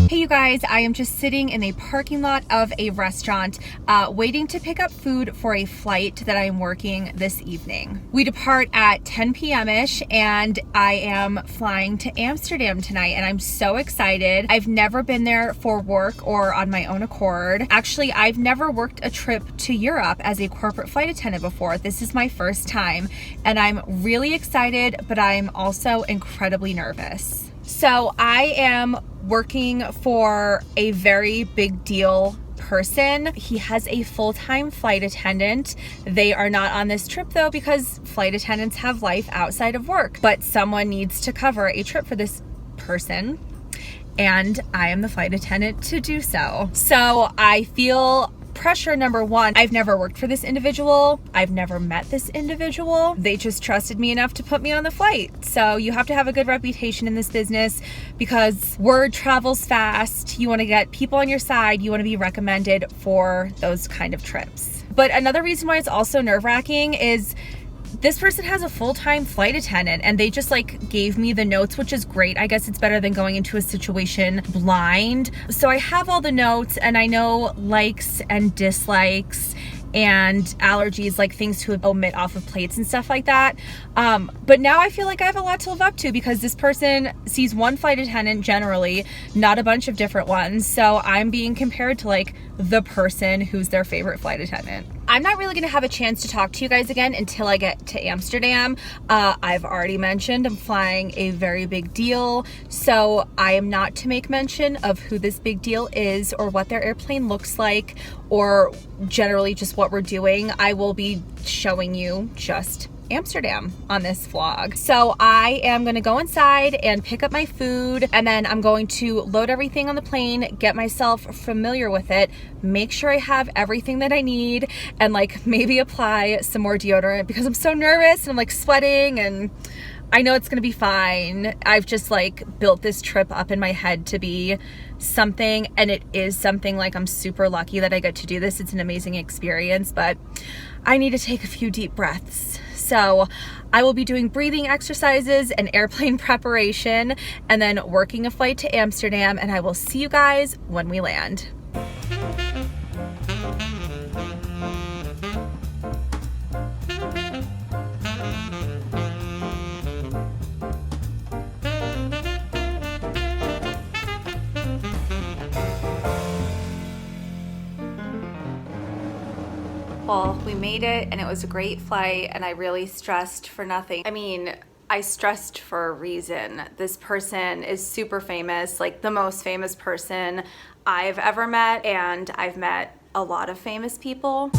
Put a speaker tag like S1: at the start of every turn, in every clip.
S1: Hey you guys, I am just sitting in a parking lot of a restaurant waiting to pick up food for a flight that I am working this evening. We depart at 10 p.m.-ish and I am flying to Amsterdam tonight and I'm so excited. I've never been there for work or on my own accord. Actually, I've never worked a trip to Europe as a corporate flight attendant before. This is my first time and I'm really excited, but I'm also incredibly nervous. So I am working for a very big deal person. He has a full-time flight attendant. They are not on this trip though because flight attendants have life outside of work, but someone needs to cover a trip for this person and I am the flight attendant to do so. So I feel pressure. Number one, I've never worked for this individual. I've never met this individual. They just trusted me enough to put me on the flight. So you have to have a good reputation in this business because word travels fast. You want to get people on your side. You want to be recommended for those kind of trips. But another reason why it's also nerve-wracking is this person has a full-time flight attendant and they just gave me the notes, which is great. I guess it's better than going into a situation blind. So I have all the notes and I know likes and dislikes and allergies, like things to omit off of plates and stuff like that. But now I feel like I have a lot to live up to because this person sees one flight attendant generally, not a bunch of different ones. So I'm being compared to the person who's their favorite flight attendant. I'm not really gonna have a chance to talk to you guys again until I get to Amsterdam. I've already mentioned I'm flying a very big deal, so I am not to make mention of who this big deal is or what their airplane looks like or generally just what we're doing. I will be showing you just Amsterdam on this vlog. So I am gonna go inside and pick up my food and then I'm going to load everything on the plane, get myself familiar with it, make sure I have everything that I need and maybe apply some more deodorant because I'm so nervous and I'm sweating and I know it's gonna be fine. I've just built this trip up in my head to be something and it is something. I'm super lucky that I get to do this. It's an amazing experience, but I need to take a few deep breaths. So I will be doing breathing exercises and airplane preparation and then working a flight to Amsterdam and I will see you guys when we land. Well, we made it and it was a great flight and I really stressed for nothing. I mean, I stressed for a reason. This person is super famous, the most famous person I've ever met, and I've met a lot of famous people.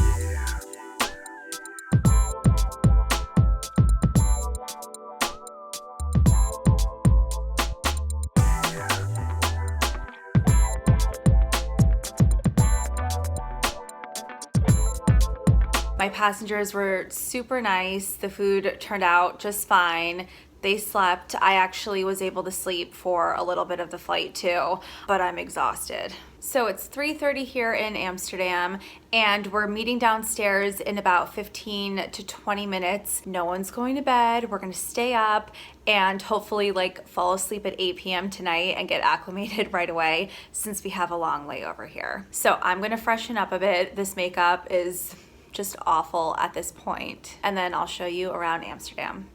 S1: My passengers were super nice. The food turned out just fine. They slept. I actually was able to sleep for a little bit of the flight too, but I'm exhausted. So it's 3:30 here in Amsterdam and we're meeting downstairs in about 15 to 20 minutes. No one's going to bed. We're gonna stay up and hopefully fall asleep at 8 p.m. tonight and get acclimated right away since we have a long layover here. So I'm gonna freshen up a bit. This makeup is just awful at this point. And then I'll show you around Amsterdam.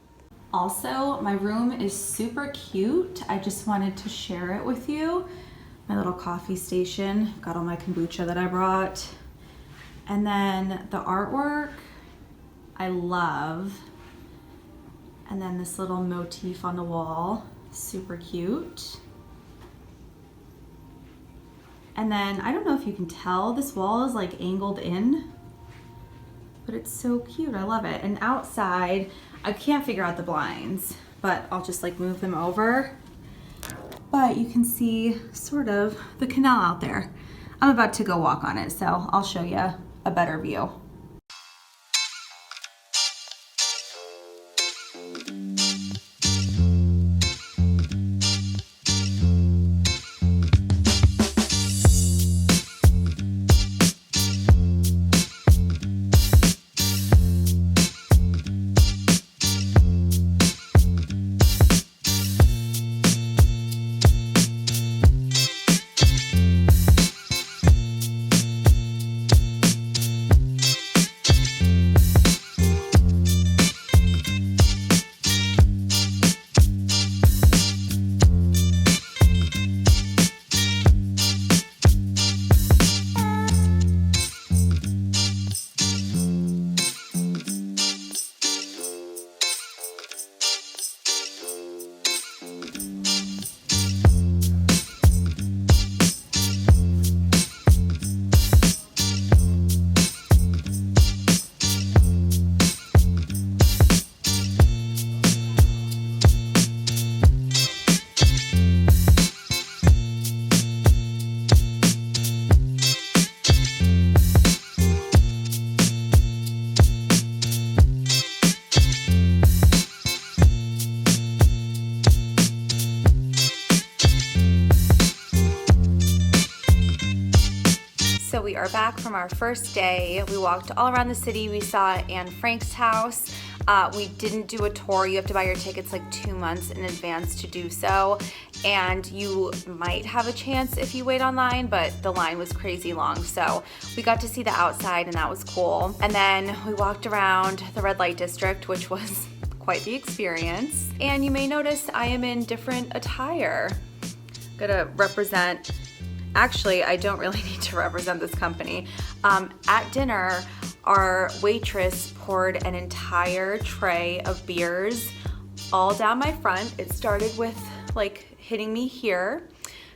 S1: Also, my room is super cute. I just wanted to share it with you. My little coffee station. Got all my kombucha that I brought. And then the artwork, I love. And then this little motif on the wall, super cute. And then, I don't know if you can tell, this wall is angled in, but it's so cute, I love it. And outside, I can't figure out the blinds, but I'll just move them over. But you can see sort of the canal out there. I'm about to go walk on it, so I'll show you a better view. are back from our first day. We walked all around the city. We saw Anne Frank's house. We didn't do a tour. You have to buy your tickets like 2 months in advance to do so. And you might have a chance if you wait online, but the line was crazy long. So we got to see the outside and that was cool. And then we walked around the red light district, which was quite the experience. And you may notice I am in different attire. Gonna represent, actually, I don't really need to represent this company. At dinner, our waitress poured an entire tray of beers all down my front. It started with like hitting me here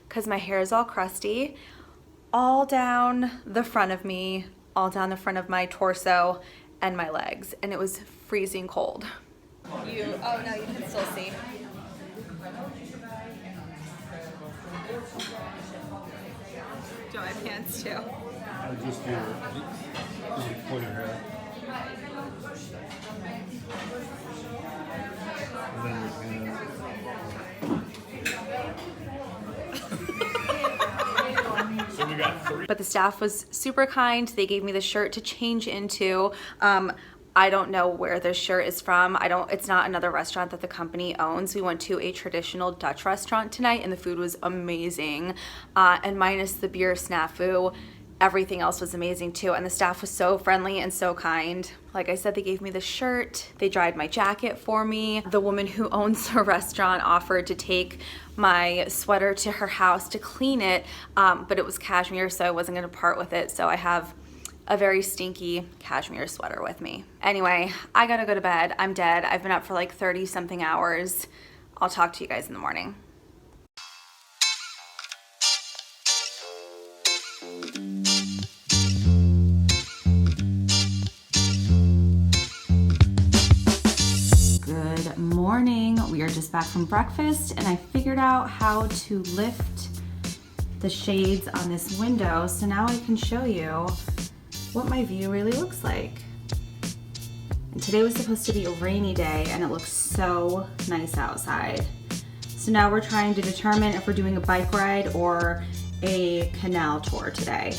S1: because my hair is all crusty, all down the front of me, all down the front of my torso and my legs, and it was freezing cold. Oh no, you can still see. Do I have pants too?
S2: Just point your hair. And then your hand. So we got 3.
S1: But the staff was super kind. They gave me the shirt to change into. I don't know where this shirt is from. It's not another restaurant that the company owns. We went to a traditional Dutch restaurant tonight and the food was amazing. And minus the beer snafu, everything else was amazing too. And the staff was so friendly and so kind. Like I said, they gave me the shirt. They dried my jacket for me. The woman who owns the restaurant offered to take my sweater to her house to clean it. But it was cashmere, so I wasn't gonna part with it. So I have a very stinky cashmere sweater with me. Anyway, I gotta go to bed. I'm dead. I've been up for like 30 something hours. I'll talk to you guys in the morning. Good morning. We are just back from breakfast and I figured out how to lift the shades on this window. So now I can show you what my view really looks like. And today was supposed to be a rainy day and it looks so nice outside. So now we're trying to determine if we're doing a bike ride or a canal tour today.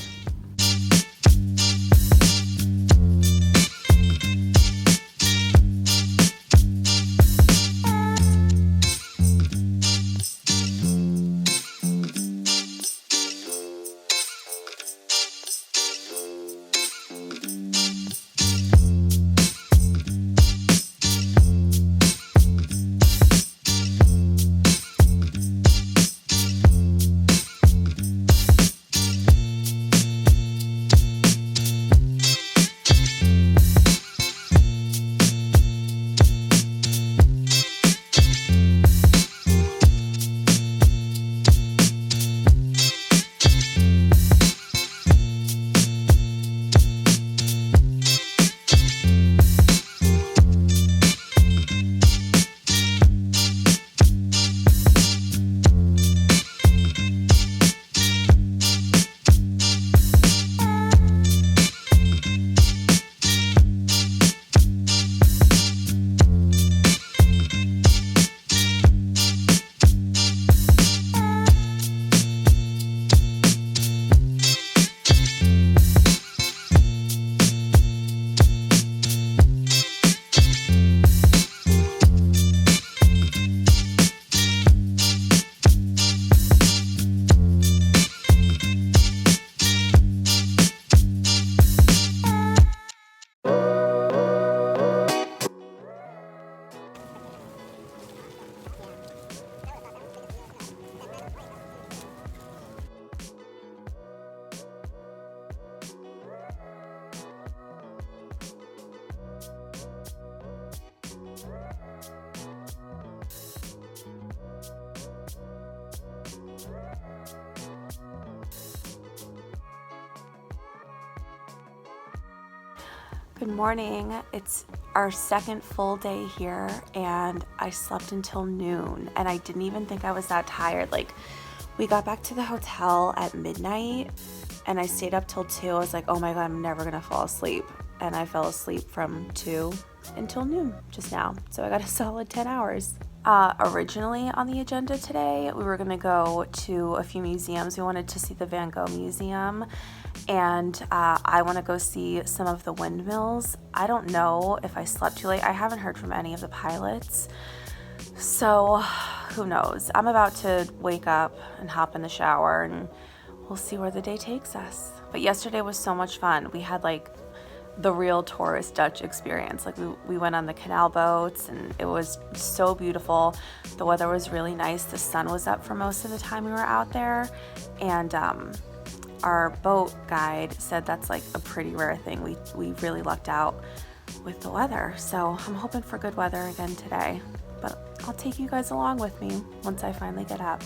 S1: Good morning. It's our second full day here and I slept until noon and I didn't even think I was that tired. Like, we got back to the hotel at midnight and I stayed up till 2. I was like, oh my God, I'm never gonna fall asleep. And I fell asleep from 2 until noon just now. So I got a solid 10 hours. Originally on the agenda today, we were gonna go to a few museums. We wanted to see the Van Gogh Museum
S3: and I want to go see some of the windmills. I don't know if I slept too late. I haven't heard from any of the pilots, so who knows. I'm about to wake up and hop in the shower, and we'll see where the day takes us. But yesterday was so much fun. We had like the real tourist Dutch experience. Like we went on the canal boats, and it was so beautiful. The weather was really nice. The sun was up for most of the time we were out there, and our boat guide said that's like a pretty rare thing. We really lucked out with the weather, so I'm hoping for good weather again today. But I'll take you guys along with me once I finally get up.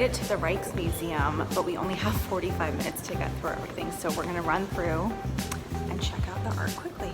S3: It to the Rijksmuseum, but we only have 45 minutes to get through everything, so we're gonna run through and check out the art quickly.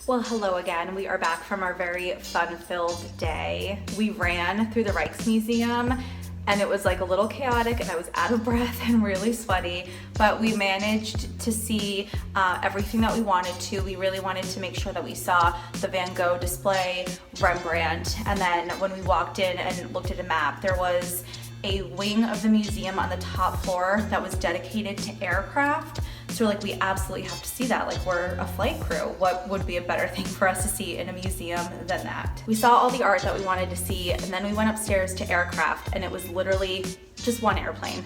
S3: Well, hello again. We are back from our very fun-filled day. We ran through the Rijksmuseum and it was like a little chaotic and I was out of breath and really sweaty, but we managed to see everything that we wanted to. We really wanted to make sure that we saw the Van Gogh display, Rembrandt, and then when we walked in and looked at a map, there was a wing of the museum on the top floor that was dedicated to aircraft. So we're like, we absolutely have to see that. Like, we're a flight crew. What would be a better thing for us to see in a museum than that? We saw all the art that we wanted to see, and then we went upstairs to aircraft, and it was literally just one airplane.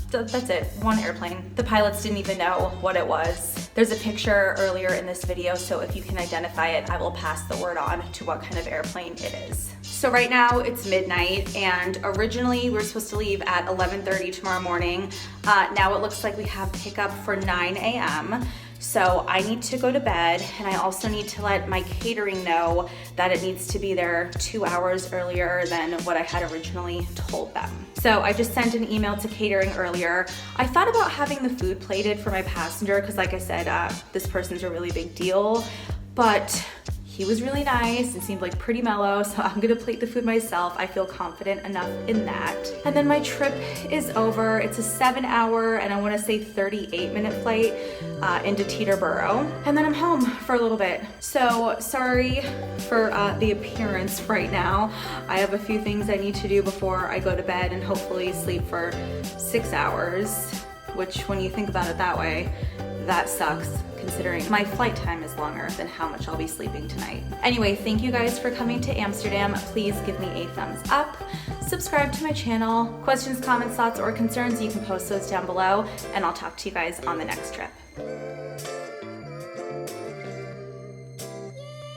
S3: That's it, one airplane. The pilots didn't even know what it was. There's a picture earlier in this video, so if you can identify it, I will pass the word on to what kind of airplane it is. So right now it's midnight, and originally we were supposed to leave at 11:30 tomorrow morning. Now it looks like we have pickup for 9 a.m. So I need to go to bed, and I also need to let my catering know that it needs to be there 2 hours earlier than what I had originally told them. So I just sent an email to catering earlier. I thought about having the food plated for my passenger because, like I said, this person's a really big deal, but He was really nice and seemed like pretty mellow, so I'm gonna plate the food myself. I feel confident enough in that. And then my trip is over. It's a 7-hour and I wanna say 38-minute flight into Teterboro. And then I'm home for a little bit. So sorry for the appearance right now. I have a few things I need to do before I go to bed and hopefully sleep for 6 hours, which when you think about it that way, that sucks considering my flight time is longer than how much I'll be sleeping tonight. Anyway, thank you guys for coming to Amsterdam. Please give me a thumbs up, subscribe to my channel. Questions, comments, thoughts, or concerns, you can post those down below, and I'll talk to you guys on the next trip.